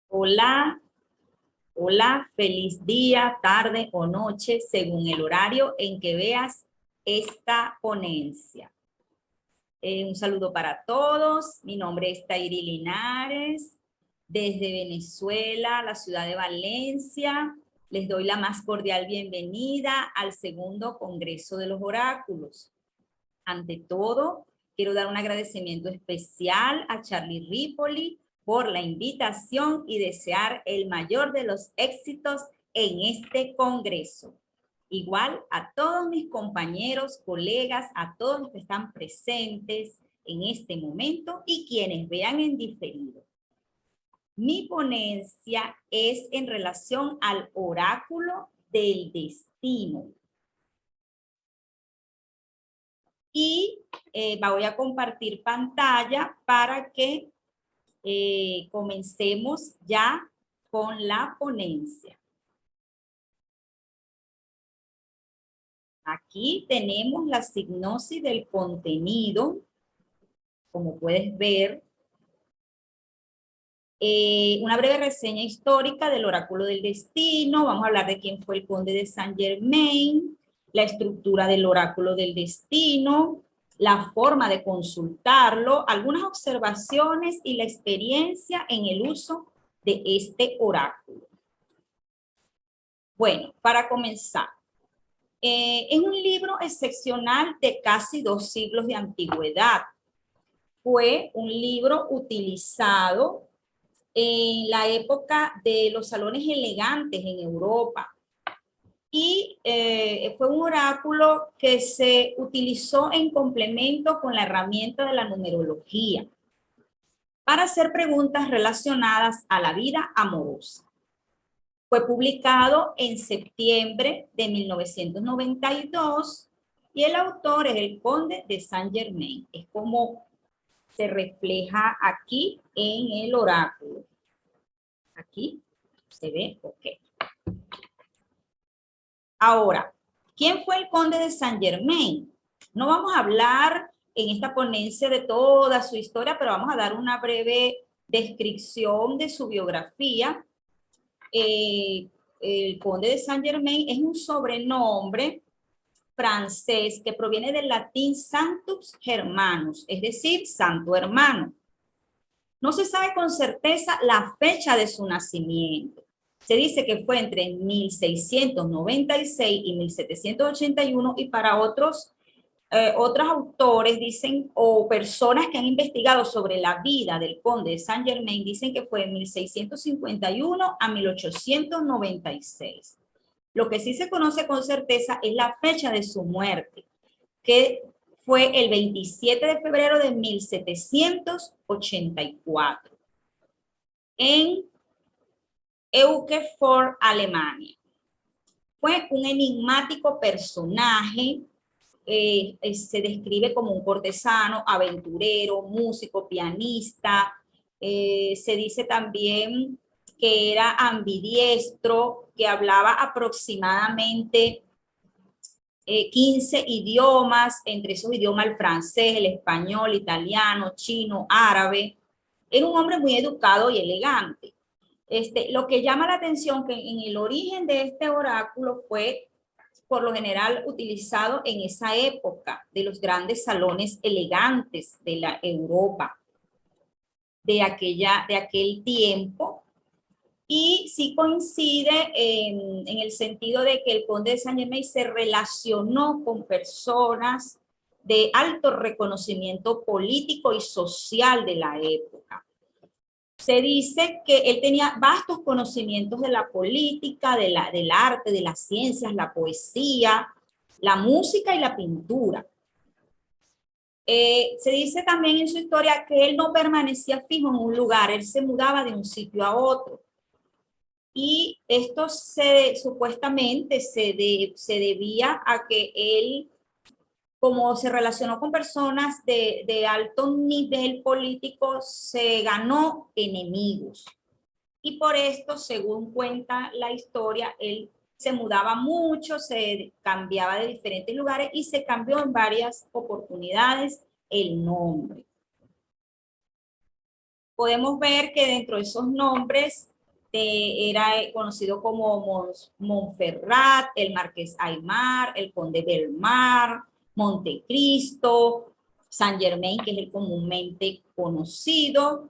Hola, hola, feliz día, tarde o noche, según el horario en que veas esta ponencia. Un saludo para todos. Mi nombre es Tairi Linares, desde Venezuela, la ciudad de Valencia. Les doy la más cordial bienvenida al segundo Congreso de los Oráculos. Ante todo, quiero dar un agradecimiento especial a Charlie Ripoli por la invitación y desear el mayor de los éxitos en este congreso. Igual a todos mis compañeros, colegas, a todos los que están presentes en este momento y quienes vean en diferido. Mi ponencia es en relación al oráculo del destino. Y voy a compartir pantalla para que comencemos ya con la ponencia. Aquí tenemos la sinopsis del contenido, como puedes ver. Una breve reseña histórica del oráculo del destino. Vamos a hablar de quién fue el conde de Saint Germain, la estructura del oráculo del destino, la forma de consultarlo, algunas observaciones y la experiencia en el uso de este oráculo. Bueno, para comenzar, es un libro excepcional de casi 2 siglos de antigüedad. Fue un libro utilizado en la época de los salones elegantes en Europa. Y fue un oráculo que se utilizó en complemento con la herramienta de la numerología para hacer preguntas relacionadas a la vida amorosa. Fue publicado en septiembre de 1992 y el autor es el conde de Saint Germain. Es como se refleja aquí en el oráculo. Aquí se ve, ok. Ahora, ¿quién fue el conde de Saint Germain? No vamos a hablar en esta ponencia de toda su historia, pero vamos a dar una breve descripción de su biografía. El conde de Saint Germain es un sobrenombre francés que proviene del latín Sanctus Germanus, es decir, santo hermano. No se sabe con certeza la fecha de su nacimiento. Se dice que fue entre 1696 y 1781 y para otros autores dicen, o personas que han investigado sobre la vida del conde de Saint Germain, dicen que fue de 1651 a 1896. Lo que sí se conoce con certeza es la fecha de su muerte, que fue el 27 de febrero de 1784 en Eukefort, Alemania. Fue un enigmático personaje. Se describe como un cortesano, aventurero, músico, pianista. Se dice también que era ambidiestro, que hablaba aproximadamente 15 idiomas, entre esos idiomas el francés, el español, italiano, chino, árabe. Era un hombre muy educado y elegante. Lo que llama la atención que en el origen de este oráculo fue por lo general utilizado en esa época de los grandes salones elegantes de la Europa de aquel tiempo, y sí coincide en el sentido de que el conde de Saint Germain se relacionó con personas de alto reconocimiento político y social de la época. Se dice que él tenía vastos conocimientos de la política, del arte, de las ciencias, la poesía, la música y la pintura. Se dice también en su historia que él no permanecía fijo en un lugar, él se mudaba de un sitio a otro. Y esto supuestamente se debía a que él, como se relacionó con personas de alto nivel político, se ganó enemigos. Y por esto, según cuenta la historia, él se mudaba mucho, se cambiaba de diferentes lugares y se cambió en varias oportunidades el nombre. Podemos ver que dentro de esos nombres era conocido como Montferrat, el Marqués Aymar, el Conde del Mar, Montecristo, Saint Germain, que es el comúnmente conocido,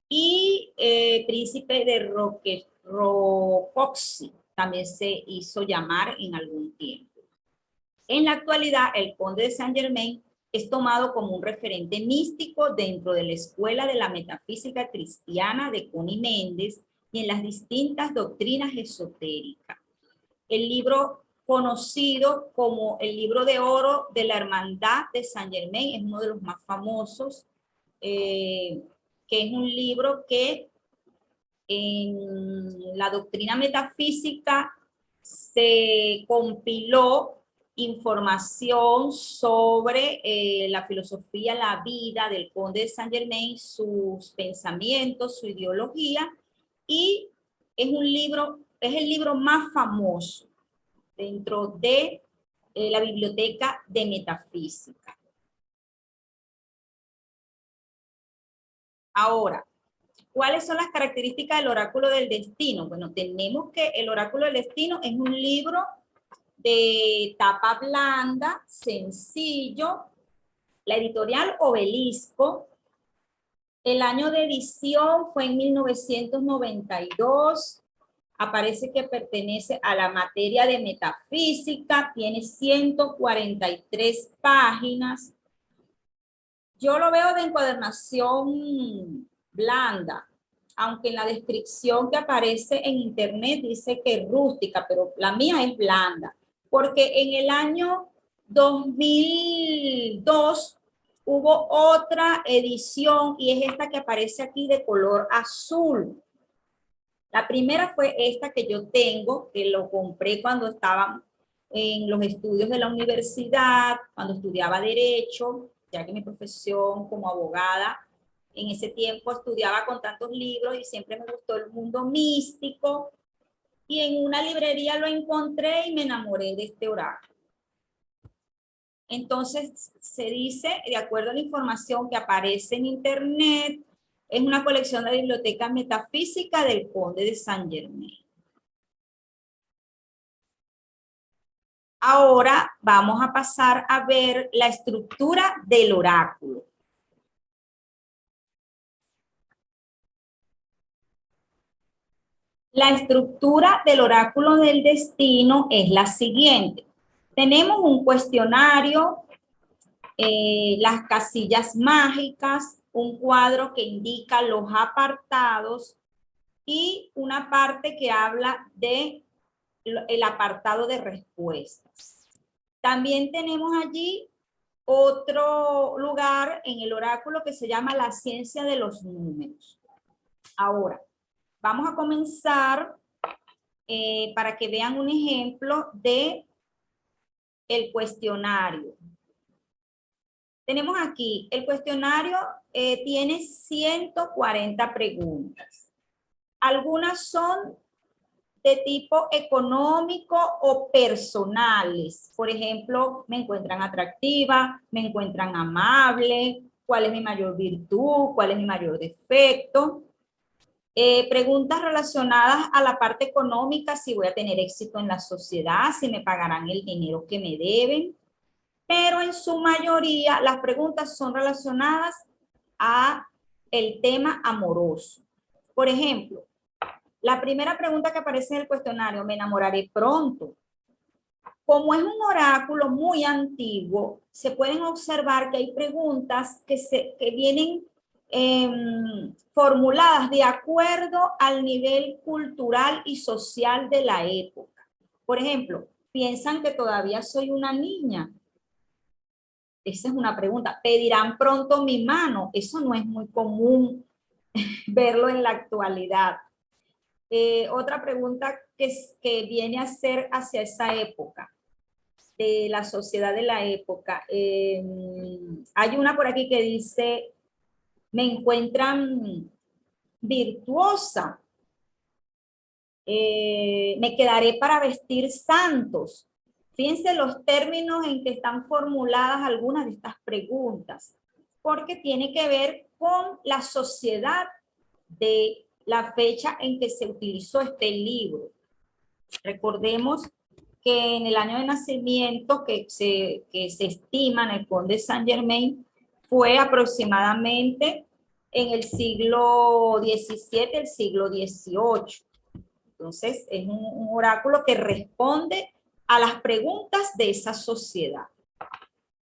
y Príncipe de Rocoxy, también se hizo llamar en algún tiempo. En la actualidad, el Conde de Saint Germain es tomado como un referente místico dentro de la escuela de la metafísica cristiana de Connie Méndez y en las distintas doctrinas esotéricas. El libro conocido como el libro de oro de la Hermandad de Saint Germain es uno de los más famosos, que es un libro que en la doctrina metafísica se compiló información sobre la filosofía, la vida del Conde de Saint Germain, sus pensamientos, su ideología, y es un libro, es el libro más famoso dentro de la biblioteca de metafísica. Ahora, ¿cuáles son las características del oráculo del destino? Bueno, tenemos que el oráculo del destino es un libro de tapa blanda, sencillo, la editorial Obelisco. El año de edición fue en 1992. Aparece que pertenece a la materia de metafísica, tiene 143 páginas. Yo lo veo de encuadernación blanda, aunque en la descripción que aparece en internet dice que es rústica, pero la mía es blanda, porque en el año 2002 hubo otra edición y es esta que aparece aquí de color azul. La primera fue esta que yo tengo, que lo compré cuando estaba en los estudios de la universidad, cuando estudiaba Derecho, ya que mi profesión como abogada en ese tiempo estudiaba con tantos libros y siempre me gustó el mundo místico. Y en una librería lo encontré y me enamoré de este oráculo. Entonces se dice, de acuerdo a la información que aparece en internet, es una colección de la Biblioteca Metafísica del Conde de Saint Germain. Ahora vamos a pasar a ver la estructura del oráculo. La estructura del oráculo del destino es la siguiente. Tenemos un cuestionario, las casillas mágicas, un cuadro que indica los apartados y una parte que habla de el apartado de respuestas. También tenemos allí otro lugar en el oráculo que se llama la ciencia de los números. Ahora, vamos a comenzar para que vean un ejemplo de el cuestionario. Tenemos aquí, el cuestionario tiene 140 preguntas. Algunas son de tipo económico o personales. Por ejemplo, me encuentran atractiva, me encuentran amable, cuál es mi mayor virtud, cuál es mi mayor defecto. Preguntas relacionadas a la parte económica, si voy a tener éxito en la sociedad, si me pagarán el dinero que me deben. Pero en su mayoría las preguntas son relacionadas a el tema amoroso. Por ejemplo, la primera pregunta que aparece en el cuestionario, ¿me enamoraré pronto? Como es un oráculo muy antiguo, se pueden observar que hay preguntas que vienen formuladas de acuerdo al nivel cultural y social de la época. Por ejemplo, ¿piensan que todavía soy una niña? Esa es una pregunta. ¿Pedirán pronto mi mano? Eso no es muy común verlo en la actualidad. Otra pregunta que viene a ser hacia esa época, de la sociedad de la época. Hay una por aquí que dice, me encuentran virtuosa, me quedaré para vestir santos. Fíjense los términos en que están formuladas algunas de estas preguntas, porque tiene que ver con la sociedad de la fecha en que se utilizó este libro. Recordemos que en el año de nacimiento que se estima en el Conde Saint-Germain fue aproximadamente en el siglo XVII, el siglo XVIII. Entonces, es un oráculo que responde a las preguntas de esa sociedad.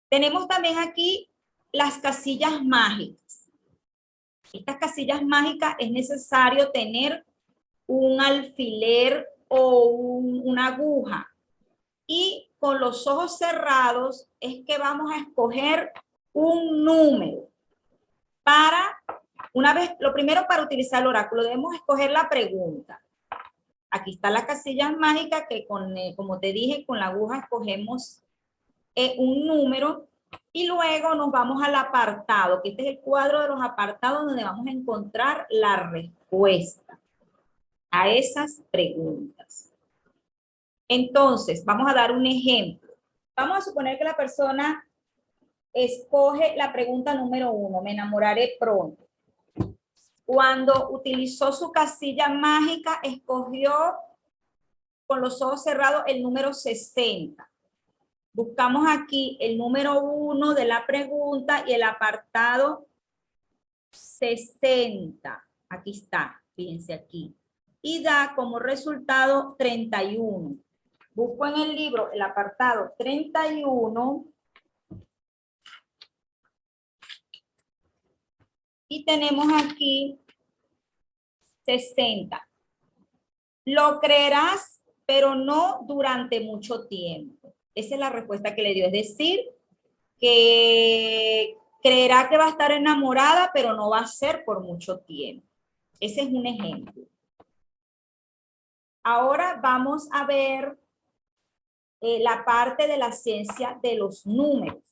Tenemos también aquí las casillas mágicas. Estas casillas mágicas es necesario tener un alfiler o una aguja. Y con los ojos cerrados es que vamos a escoger un número. Lo primero para utilizar el oráculo, debemos escoger la pregunta. Aquí está la casilla mágica que como te dije, con la aguja escogemos un número y luego nos vamos al apartado, que este es el cuadro de los apartados donde vamos a encontrar la respuesta a esas preguntas. Entonces, vamos a dar un ejemplo. Vamos a suponer que la persona escoge la pregunta número 1, me enamoraré pronto. Cuando utilizó su casilla mágica, escogió con los ojos cerrados el número 60. Buscamos aquí el número 1 de la pregunta y el apartado 60. Aquí está, fíjense aquí. Y da como resultado 31. Busco en el libro el apartado 31 y tenemos aquí 60. Lo creerás, pero no durante mucho tiempo. Esa es la respuesta que le dio. Es decir, que creerá que va a estar enamorada, pero no va a ser por mucho tiempo. Ese es un ejemplo. Ahora vamos a ver la parte de la ciencia de los números.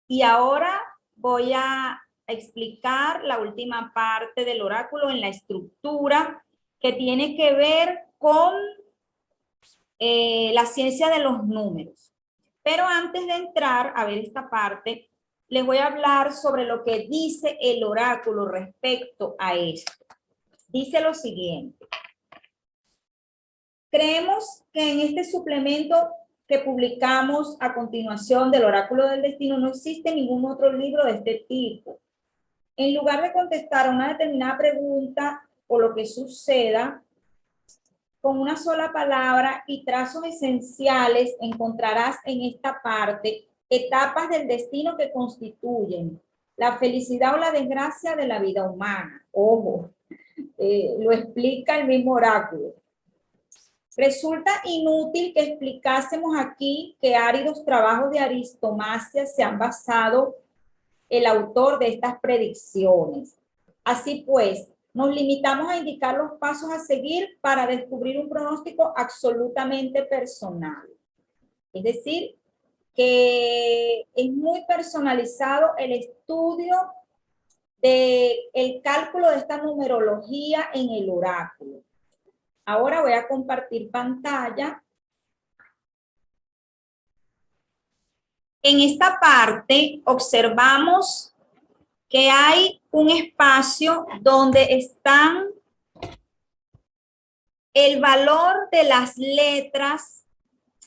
Y ahora voy a explicar la última parte del oráculo en la estructura que tiene que ver con la ciencia de los números. Pero antes de entrar a ver esta parte, les voy a hablar sobre lo que dice el oráculo respecto a esto. Dice lo siguiente. Creemos que en este suplemento que publicamos a continuación del oráculo del destino no existe ningún otro libro de este tipo. En lugar de contestar a una determinada pregunta o lo que suceda, con una sola palabra y trazos esenciales encontrarás en esta parte etapas del destino que constituyen la felicidad o la desgracia de la vida humana. Ojo, lo explica el mismo oráculo. Resulta inútil que explicásemos aquí qué áridos trabajos de aristomacia se han basado el autor de estas predicciones. Así pues, nos limitamos a indicar los pasos a seguir para descubrir un pronóstico absolutamente personal. Es decir, que es muy personalizado el estudio del cálculo de esta numerología en el oráculo. Ahora voy a compartir pantalla. En esta parte observamos que hay un espacio donde están el valor de las letras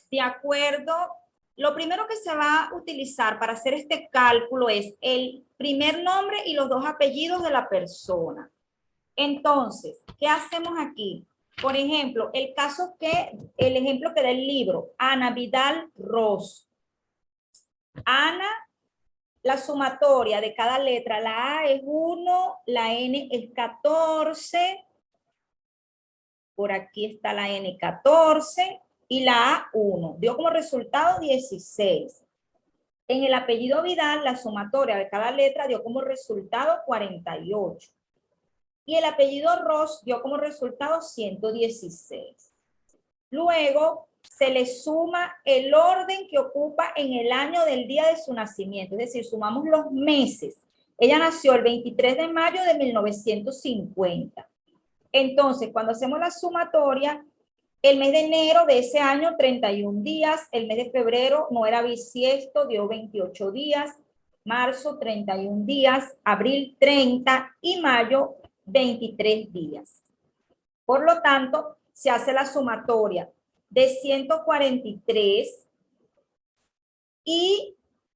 de acuerdo. Lo primero que se va a utilizar para hacer este cálculo es el primer nombre y los dos apellidos de la persona. Entonces, ¿qué hacemos aquí? Por ejemplo, el ejemplo que da el libro, Ana Vidal Ros. Ana, la sumatoria de cada letra, la A es 1, la N es 14, por aquí está la N 14 y la A 1. Dio como resultado 16. En el apellido Vidal, la sumatoria de cada letra dio como resultado 48. Y el apellido Ross dio como resultado 116. Luego se le suma el orden que ocupa en el año del día de su nacimiento, es decir, sumamos los meses. Ella nació el 23 de mayo de 1950. Entonces, cuando hacemos la sumatoria, el mes de enero de ese año, 31 días, el mes de febrero no era bisiesto, dio 28 días, marzo 31 días, abril 30 y mayo 23 días. Por lo tanto, se hace la sumatoria de 143 y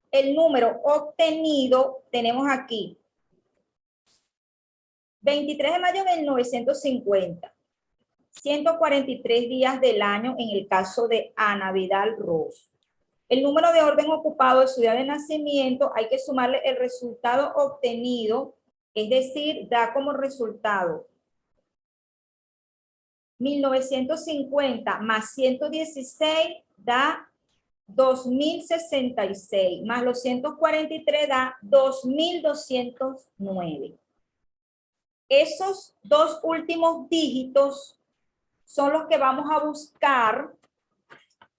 el número obtenido tenemos aquí 23 de mayo de 1950, 143 días del año en el caso de Ana Vidal Ros. El número de orden ocupado de su día de nacimiento hay que sumarle el resultado obtenido, es decir, da como resultado 1950 más 116 da 2066, más los 143 da 2209. Esos dos últimos dígitos son los que vamos a buscar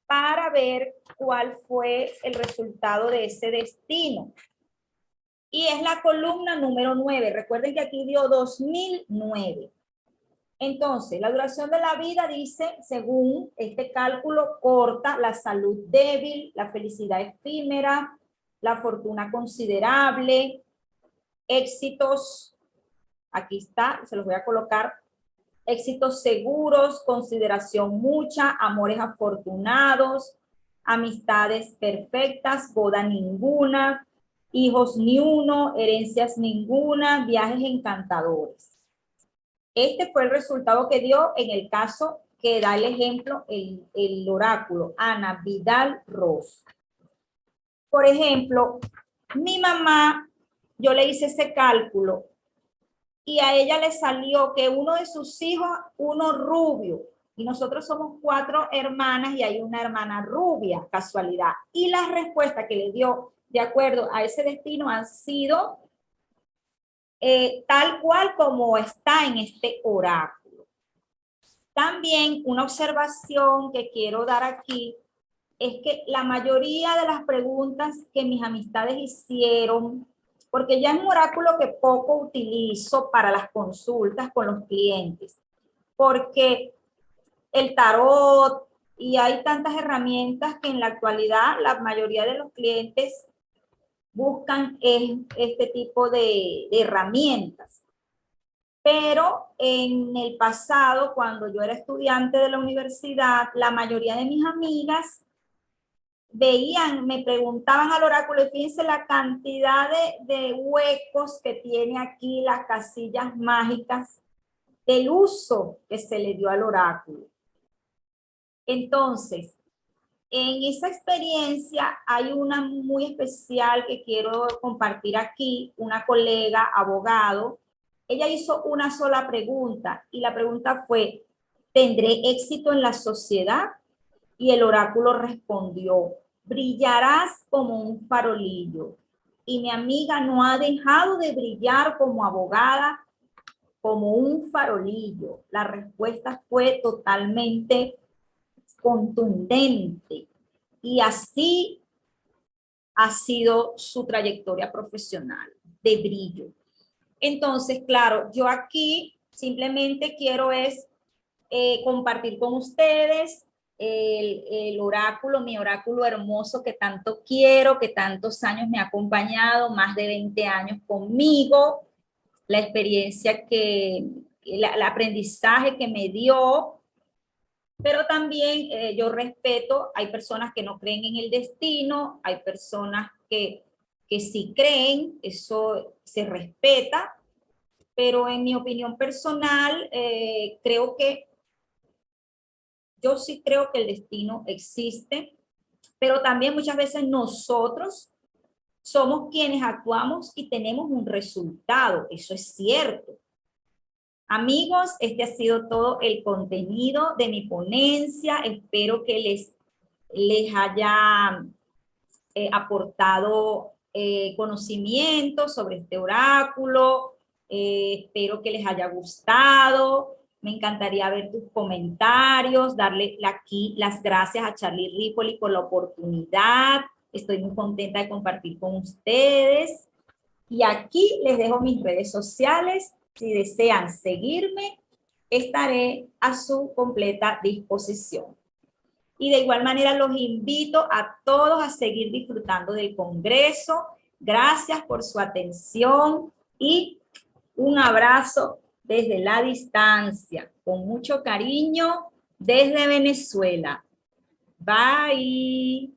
para ver cuál fue el resultado de ese destino. Y es la columna número 9. Recuerden que aquí dio 2009. Entonces, la duración de la vida dice, según este cálculo, corta, la salud débil, la felicidad efímera, la fortuna considerable, éxitos, aquí está, se los voy a colocar, éxitos seguros, consideración mucha, amores afortunados, amistades perfectas, boda ninguna, hijos ni uno, herencias ninguna, viajes encantadores. Este fue el resultado que dio en el caso que da el ejemplo, el oráculo, Ana Vidal Ros. Por ejemplo, mi mamá, yo le hice ese cálculo y a ella le salió que uno de sus hijos, uno rubio, y nosotros somos 4 hermanas y hay una hermana rubia, casualidad. Y la respuesta que le dio de acuerdo a ese destino han sido tal cual como está en este oráculo. También una observación que quiero dar aquí es que la mayoría de las preguntas que mis amistades hicieron, porque ya es un oráculo que poco utilizo para las consultas con los clientes, porque el tarot y hay tantas herramientas que en la actualidad la mayoría de los clientes buscan este tipo de herramientas. Pero en el pasado, cuando yo era estudiante de la universidad, la mayoría de mis amigas veían, me preguntaban al oráculo, y fíjense la cantidad de huecos que tiene aquí las casillas mágicas, el uso que se le dio al oráculo. Entonces, en esa experiencia hay una muy especial que quiero compartir aquí, una colega, abogado. Ella hizo una sola pregunta y la pregunta fue, ¿tendré éxito en la sociedad? Y el oráculo respondió, brillarás como un farolillo. Y mi amiga no ha dejado de brillar como abogada, como un farolillo. La respuesta fue totalmente contundente y así ha sido su trayectoria profesional de brillo. Entonces, claro, yo aquí simplemente quiero compartir con ustedes el oráculo, mi oráculo hermoso que tanto quiero, que tantos años me ha acompañado, más de 20 años conmigo, la experiencia el aprendizaje que me dio. Pero también yo respeto, hay personas que no creen en el destino, hay personas que sí creen, eso se respeta, pero en mi opinión personal, yo sí creo que el destino existe, pero también muchas veces nosotros somos quienes actuamos y tenemos un resultado, eso es cierto. Amigos, este ha sido todo el contenido de mi ponencia. Espero que les haya aportado conocimiento sobre este oráculo. Espero que les haya gustado. Me encantaría ver tus comentarios, darle aquí las gracias a Charlie Ripoli por la oportunidad. Estoy muy contenta de compartir con ustedes. Y aquí les dejo mis redes sociales. Si desean seguirme, estaré a su completa disposición. Y de igual manera los invito a todos a seguir disfrutando del Congreso, Gracias por su atención y un abrazo desde la distancia, con mucho cariño desde Venezuela. Bye.